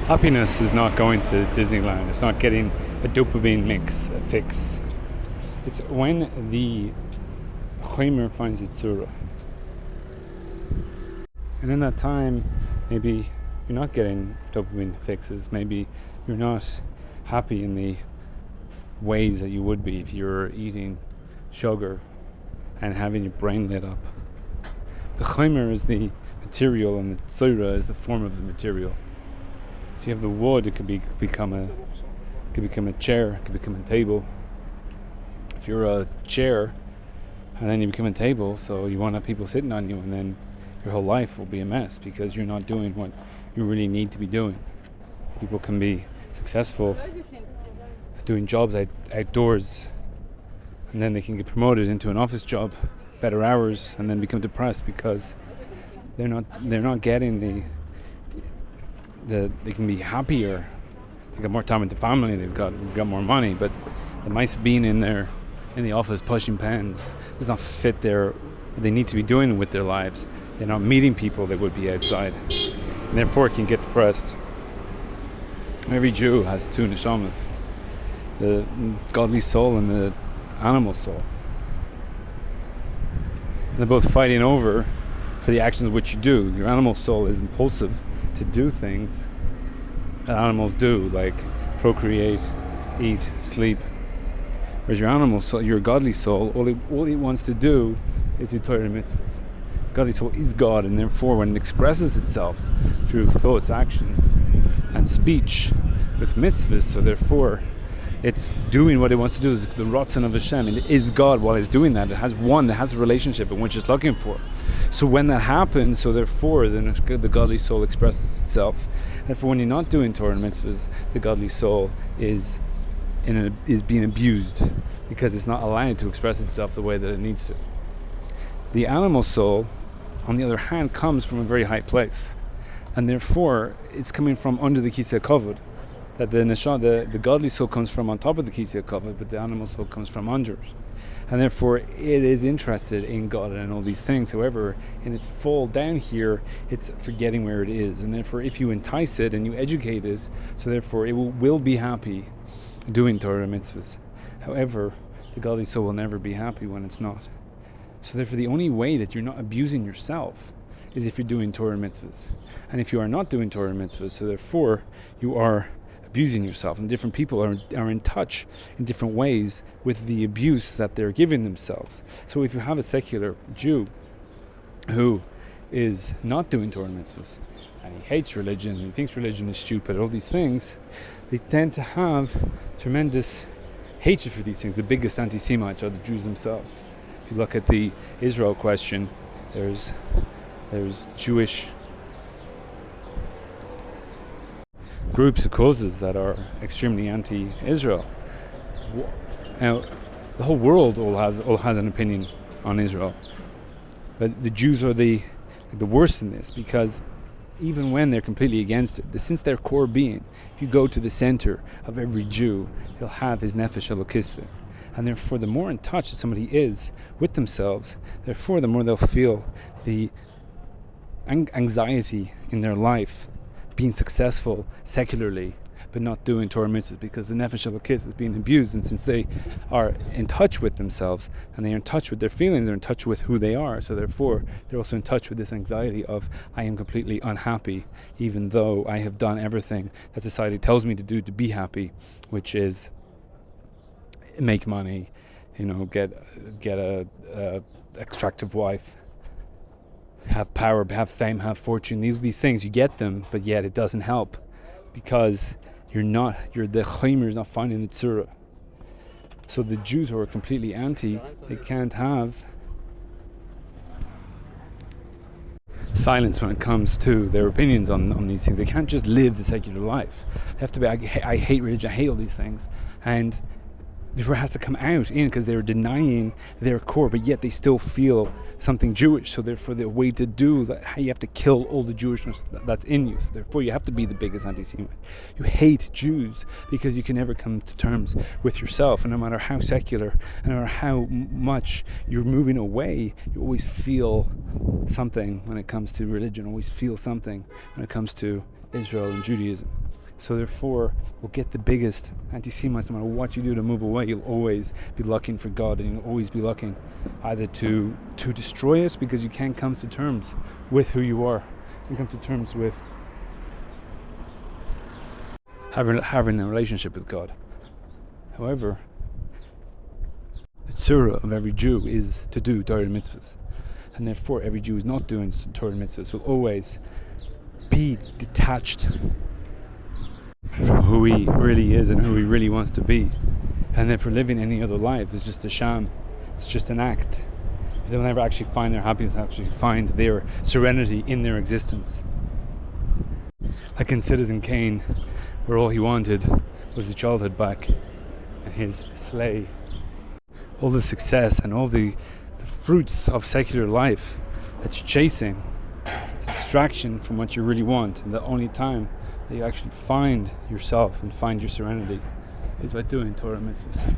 Happiness is not going to Disneyland. It's not getting a dopamine fix. It's when the Chomer finds Yitzura. And in that time, maybe you're not getting dopamine fixes. Maybe you're not happy in the ways that you would be if you're eating sugar and having your brain lit up. The Chomer is the material and the Tzura is the form of the material. So you have the wood, it could become a chair, it could become a table. If you're a chair and then you become a table, so you won't have people sitting on you, and then your whole life will be a mess because you're not doing what you really need to be doing. People can be successful doing jobs outdoors, and then they can get promoted into an office job, better hours, and then become depressed because they're not getting they can be happier. They got more time with the family. They've got more money, but the mice being in the office pushing pens does not fit what they need to be doing with their lives. They're not meeting people that would be outside, and therefore can get depressed. Every Jew has two neshamas: the godly soul and the animal soul. And they're both fighting over for the actions which you do. Your animal soul is impulsive to do things that animals do, like procreate, eat, sleep. Whereas your animal soul, your godly soul, all it wants to do is do Torah Mitzvot. Godly soul is God, and therefore when it expresses itself through thoughts, actions, and speech with mitzvahs, so therefore it's doing what it wants to do. It's the Ratzon of Hashem, and it is God while it's doing that. It has a relationship in which it's looking for. So when that happens, so therefore then the godly soul expresses itself. And for when you're not doing Torah and mitzvahs, the godly soul is being abused because it's not allowed to express itself the way that it needs to. The animal soul, on the other hand, comes from a very high place, and therefore it's coming from under the Kisei Kavod. That the godly soul comes from on top of the Kisei Kavod, but the animal soul comes from under it. And therefore it is interested in God and all these things. However, in its fall down here, it's forgetting where it is. And therefore if you entice it and you educate it, so therefore it will be happy doing Torah mitzvahs. However, the godly soul will never be happy when it's not. So therefore the only way that you're not abusing yourself is if you're doing Torah mitzvahs. And if you are not doing Torah mitzvahs, so therefore you are abusing yourself, and different people are in touch in different ways with the abuse that they're giving themselves. So if you have a secular Jew who is not doing Torah mitzvahs and he hates religion and he thinks religion is stupid, all these things, they tend to have tremendous hatred for these things. The biggest anti-Semites are the Jews themselves. If you look at the Israel question, there's Jewish groups of causes that are extremely anti-Israel. Now, the whole world all has an opinion on Israel, but the Jews are the worst in this, because even when they're completely against it, since their core being, if you go to the center of every Jew, he'll have his nefesh elokis there. And therefore, the more in touch that somebody is with themselves, therefore the more they'll feel the anxiety in their life being successful secularly, but not doing Torah mitzvahs, because the nefesh elokis is being abused. And since they are in touch with themselves and they are in touch with their feelings, they're in touch with who they are, so therefore they're also in touch with this anxiety of, I am completely unhappy even though I have done everything that society tells me to do to be happy, which is make money, get a attractive wife, have power, have fame, have fortune. These things, you get them, but yet it doesn't help, because the Chomer is not finding the Tzura. So the Jews who are completely anti, they can't have silence when it comes to their opinions on these things. They can't just live the secular life. They have to be, I hate religion, I hate all these things. And therefore it has to come out because they're denying their core, but yet they still feel something Jewish. So therefore the way to do that, you have to kill all the Jewishness that's in you. So therefore you have to be the biggest anti-Semite. You hate Jews because you can never come to terms with yourself, and no matter how secular, no matter how much you're moving away, you always feel something when it comes to religion, always feel something when it comes to Israel and Judaism. So therefore, you'll get the biggest anti-Semites. No matter what you do to move away, you'll always be looking for God, and you'll always be looking either to destroy it, because you can't come to terms with who you are. You come to terms with having a relationship with God. However, the tzura of every Jew is to do Torah Mitzvot, and therefore every Jew who's not doing Torah Mitzvot will always be detached from who he really is and who he really wants to be, and therefore living any other life is just a sham. It's just an act. They'll never actually find their happiness, actually find their serenity in their existence. Like in Citizen Kane, where all he wanted was his childhood back and his sleigh. All the success and all the fruits of secular life that you're chasing, it's a distraction from what you really want, and the only time that you actually find yourself and find your serenity is by doing Torah Mitzvot.